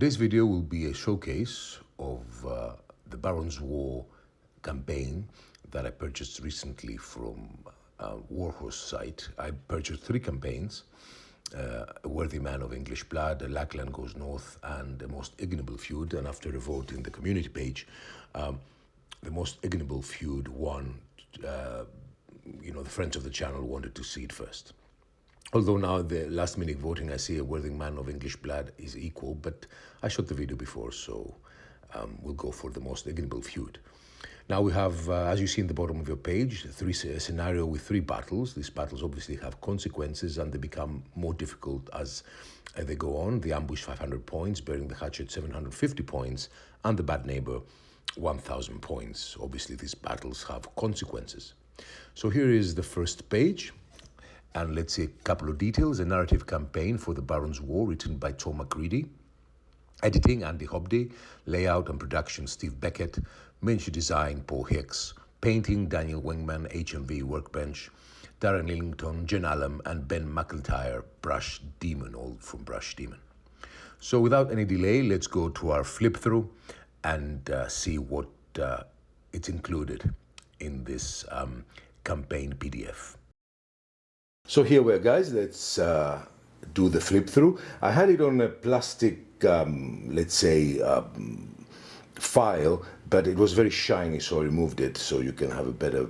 Today's video will be a showcase of the Baron's War campaign that I purchased recently from WARHOST site. I purchased 3 campaigns, A Worthy Man of English Blood, A Lackland Goes North, and The Most Ignoble Feud. And after a vote in the community page, The Most Ignoble Feud won. The friends of the channel wanted to see it first. Although now the last minute voting, I see A Worthy Man of English Blood is equal, but I shot the video before, so we'll go for The Most Ignoble Feud. Now we have, as you see in the bottom of your page, a scenario with 3 battles. These battles obviously have consequences and they become more difficult as they go on. The Ambush 500 points, Burying the Hatchet 750 points, and The Bad Neighbor 1000 points. Obviously these battles have consequences. So here is the first page. And let's see a couple of details. A narrative campaign for the Baron's War, written by Tom McCready. Editing, Andy Hobday. Layout and production, Steve Beckett. Miniature design, Paul Hicks. Painting, Daniel Wingman, HMV Workbench. Darren Lillington, Jen Allam, and Ben McIntyre, Brush Demon, all from Brush Demon. So without any delay, let's go to our flip through and see what it's included in this campaign PDF. So here we are, guys. Let's do the flip through. I had it on a plastic, file, but it was very shiny, so I removed it so you can have a better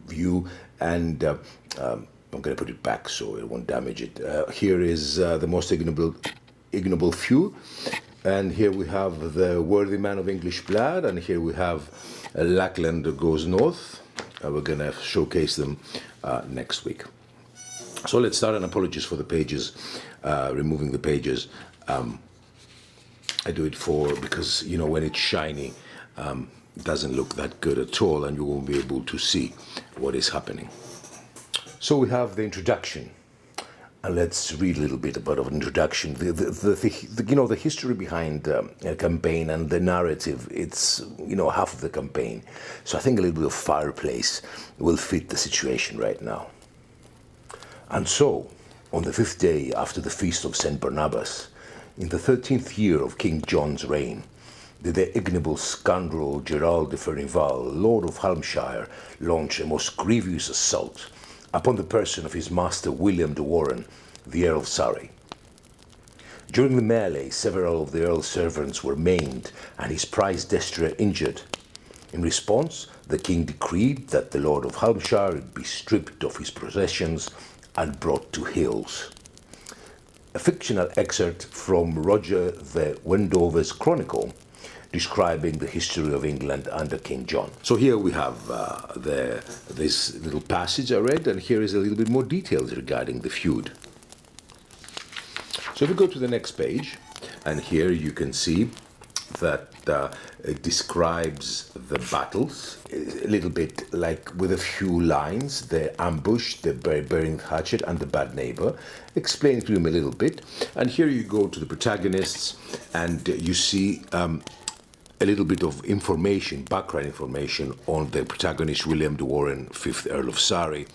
view. And I'm going to put it back so it won't damage it. Here is The Most Ignoble Feud. And here we have The Worthy Man of English Blood. And here we have Lackland Goes North. We're going to showcase them next week. So let's start, and apologies for the pages, removing the pages. I do it because, when it's shiny, it doesn't look that good at all, and you won't be able to see what is happening. So we have the introduction, and let's read a little bit about an introduction. The history behind a campaign and the narrative. It's half of the campaign, so I think a little bit of fireplace will fit the situation right now. And so, on the 5th day after the feast of St. Barnabas, in the 13th year of King John's reign, did the ignoble scoundrel Gerald de Furnival, Lord of Halmshire, launch a most grievous assault upon the person of his master William de Warren, the Earl of Surrey. During the melee, several of the Earl's servants were maimed and his prize destrier injured. In response, the king decreed that the Lord of Halmshire be stripped of his possessions and brought to Hills. A fictional excerpt from Roger the Wendover's Chronicle, describing the history of England under King John. So here we have this little passage I read, and here is a little bit more details regarding the feud. So if we go to the next page, and here you can see that it describes the battles a little bit like with a few lines: the ambush, the burying the hatchet, and the bad neighbor. Explain to him a little bit. And here you go to the protagonists, and you see a little bit of information, background information on the protagonist, William de Warren, 5th Earl of Surrey,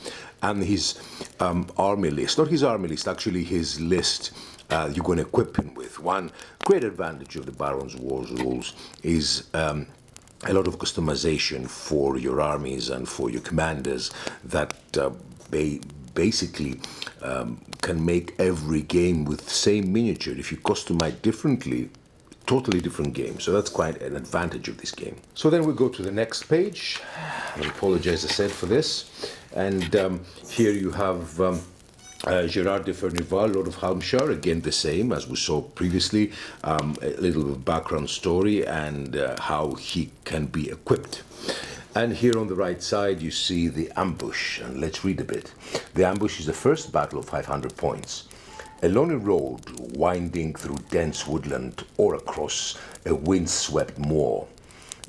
and his army list. Not his army list, actually his list you're going to equip him with. One great advantage of the Baron's Wars rules is a lot of customization for your armies and for your commanders that basically can make every game with the same miniature. If you customize differently, totally different game. So that's quite an advantage of this game. So then we go to the next page. I apologize, I said, for this. And here you have Gerard de Furnival, Lord of Halmshire, again the same as we saw previously, a little bit of background story and how he can be equipped. And here on the right side you see the ambush, and let's read a bit. The ambush is the first battle of 500 points. A lonely road winding through dense woodland or across a wind-swept moor.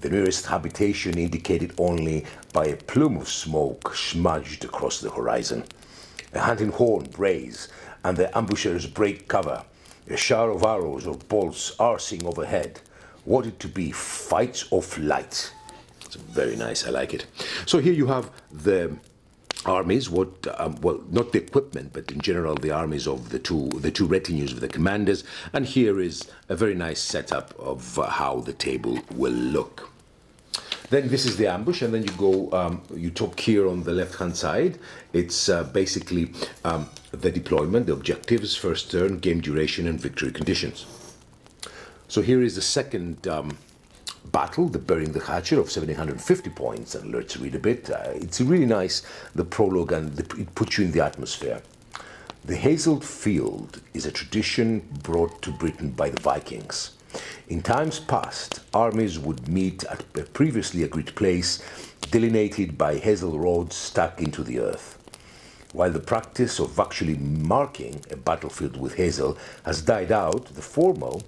The nearest habitation indicated only by a plume of smoke smudged across the horizon. A hunting horn brays, and the ambushers break cover. A shower of arrows or bolts arcing overhead. What it to be, fight or flight? It's very nice, I like it. So here you have the armies, well, not the equipment, but in general the armies of the two retinues of the commanders. And here is a very nice setup of how the table will look. Then this is the ambush, and then you go, you talk here on the left-hand side. It's basically the deployment, the objectives, first turn, game duration, and victory conditions. So here is the second battle, the Burying the Hatchet of 750 points, and let's read a bit. It's really nice, the prologue, and it puts you in the atmosphere. The Hazeled Field is a tradition brought to Britain by the Vikings. In times past, armies would meet at a previously agreed place, delineated by hazel rods stuck into the earth. While the practice of actually marking a battlefield with hazel has died out, the formal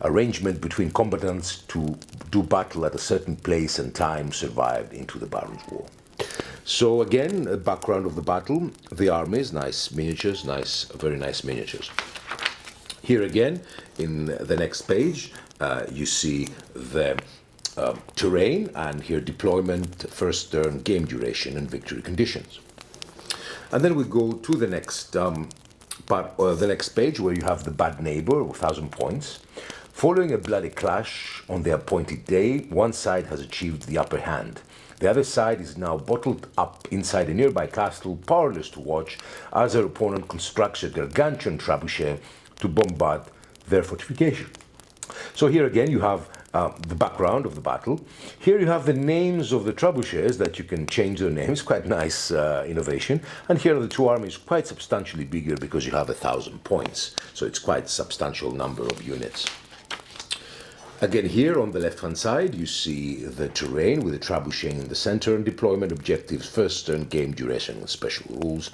arrangement between combatants to do battle at a certain place and time survived into the Barons' War. So again, a background of the battle, the armies, nice miniatures, very nice miniatures. Here again, in the next page, you see the terrain, and here deployment, first turn, game duration, and victory conditions. And then we go to the next the next page, where you have the Bad Neighbor, 1,000 points. Following a bloody clash on the appointed day, one side has achieved the upper hand. The other side is now bottled up inside a nearby castle, powerless to watch, as their opponent constructs a gargantuan trebuchet to bombard their fortification. So here again you have the background of the battle. Here you have the names of the trebuchets that you can change their names, quite nice innovation. And here are the two armies, quite substantially bigger because you have 1,000 points. So it's quite a substantial number of units. Again, here on the left-hand side, you see the terrain with the trebuchet in the center and deployment objectives, first turn, game duration, and special rules.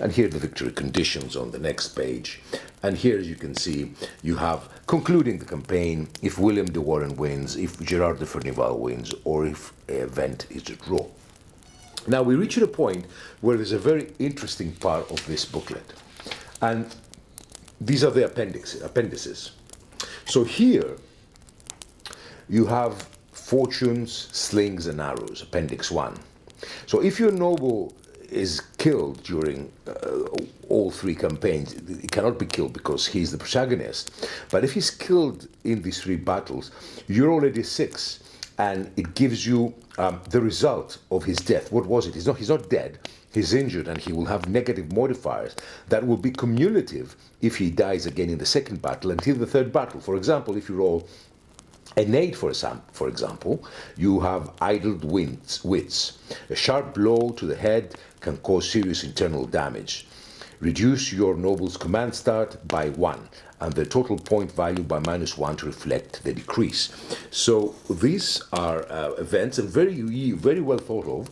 And here the victory conditions on the next page. And here, as you can see, you have concluding the campaign if William de Warenne wins, if Gerard de Furnival wins, or if an event is a draw. Now we reach a point where there's a very interesting part of this booklet. And these are the appendices. So here, you have fortunes, slings, and arrows, Appendix 1. So if your noble is killed during all three campaigns, he cannot be killed because he's the protagonist. But if he's killed in these three battles, you're already 6, and it gives you the result of his death. What was it? He's not dead. He's injured, and he will have negative modifiers that will be cumulative if he dies again in the second battle until the third battle. For example, if you roll an 8, for example, you have idled wits. A sharp blow to the head can cause serious internal damage. Reduce your noble's command start by 1 and the total point value by -1 to reflect the decrease. So these are events, and very well thought of,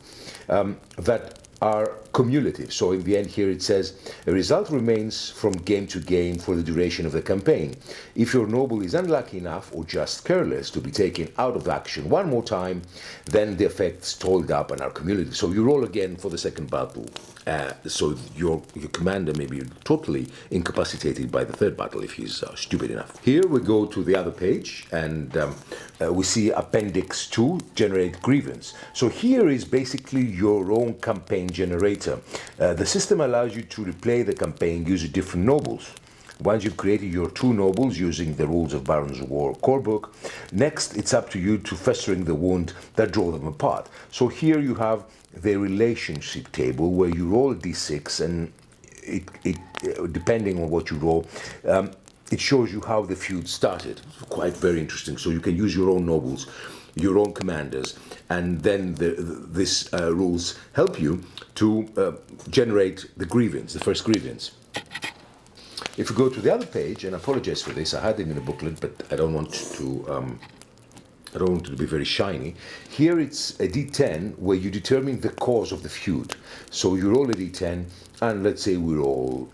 that are cumulative. So in the end here it says, a result remains from game to game for the duration of the campaign. If your noble is unlucky enough or just careless to be taken out of action one more time, then the effects toiled up and are cumulative. So you roll again for the second battle. So your commander may be totally incapacitated by the third battle if he's stupid enough. Here we go to the other page, and we see Appendix 2, Generate Grievance. So here is basically your own campaign generator. The system allows you to replay the campaign using different nobles. Once you've created your 2 nobles using the rules of Barons' War core book, next it's up to you to festering the wound that draw them apart. So here you have the relationship table where you roll a d6, and it depending on what you roll, it shows you how the feud started. Quite very interesting. So you can use your own nobles, your own commanders, and then these rules help you to generate the grievance, the first grievance. If you go to the other page, and I apologize for this, I had it in a booklet, but I don't want it to be very shiny. Here it's a d10 where you determine the cause of the feud. So you roll a d10, and let's say we roll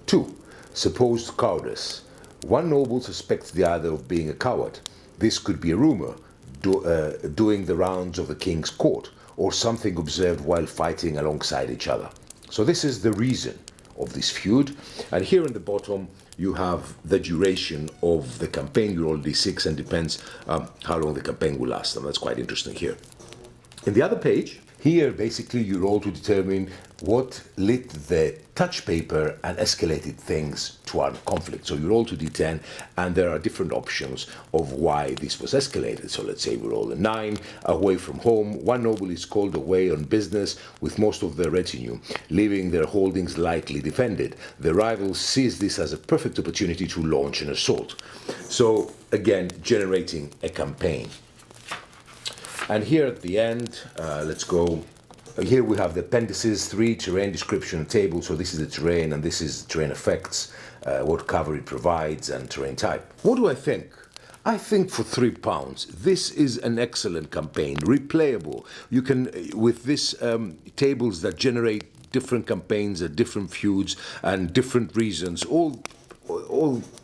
2. Supposed cowardice. One noble suspects the other of being a coward. This could be a rumor, doing the rounds of the king's court, or something observed while fighting alongside each other. So this is the reason of this feud. And here in the bottom, you have the duration of the campaign. You roll d6, and depends how long the campaign will last. And that's quite interesting here. In the other page, Here, basically, you roll to determine what lit the touch paper and escalated things to our conflict. So you roll to d10, and there are different options of why this was escalated. So let's say we roll a 9, away from home. One noble is called away on business with most of their retinue, leaving their holdings lightly defended. The rivals sees this as a perfect opportunity to launch an assault. So again, generating a campaign. And here at the end, let's go. Here we have the appendices, 3 terrain description table. So this is the terrain, and this is terrain effects, what cover it provides, and terrain type. What do I think? I think for £3, this is an excellent campaign, replayable. You can, with this tables that generate different campaigns at different feuds and different reasons, all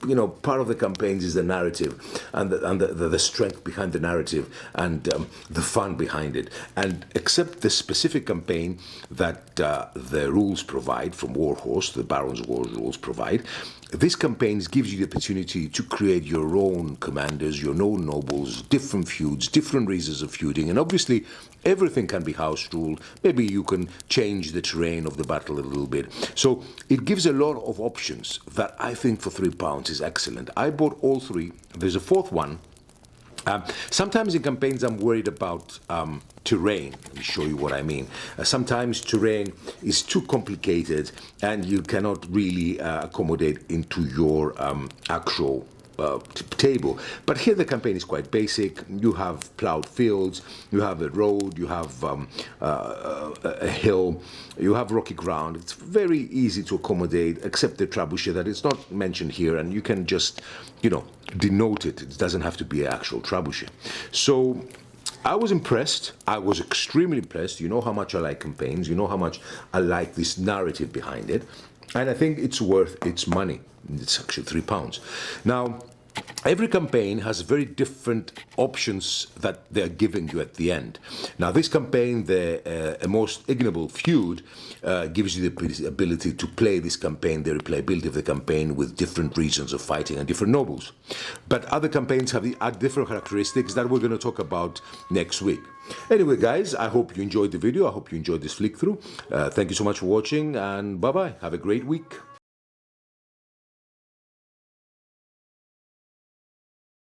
you know, part of the campaigns is the narrative and the strength behind the narrative and the fun behind it. And except the specific campaign that the rules provide from Warhost, the Baron's War rules provide, this campaign gives you the opportunity to create your own commanders, your own nobles, different feuds, different reasons of feuding, and obviously everything can be house ruled. Maybe you can change the terrain of the battle a little bit. So it gives a lot of options that I think for £3 is excellent. I bought all 3. There's a 4th one. Sometimes in campaigns I'm worried about terrain. Let me show you what I mean. Sometimes terrain is too complicated and you cannot really accommodate into your actual table. But here the campaign is quite basic. You have plowed fields, you have a road, you have a hill, you have rocky ground. It's very easy to accommodate, except the trebuchet that is not mentioned here, and you can just, you know, denote it. It doesn't have to be an actual trebuchet. So I was impressed. I was extremely impressed. You know how much I like campaigns. You know how much I like this narrative behind it. And I think it's worth its money. It's actually £3. Now, every campaign has very different options that they're giving you at the end. Now, this campaign, the most Ignoble Feud, gives you the ability to play this campaign, the replayability of the campaign with different reasons of fighting and different nobles. But other campaigns have different characteristics that we're going to talk about next week. Anyway, guys, I hope you enjoyed the video. I hope you enjoyed this flick through. Thank you so much for watching, and bye-bye. Have a great week.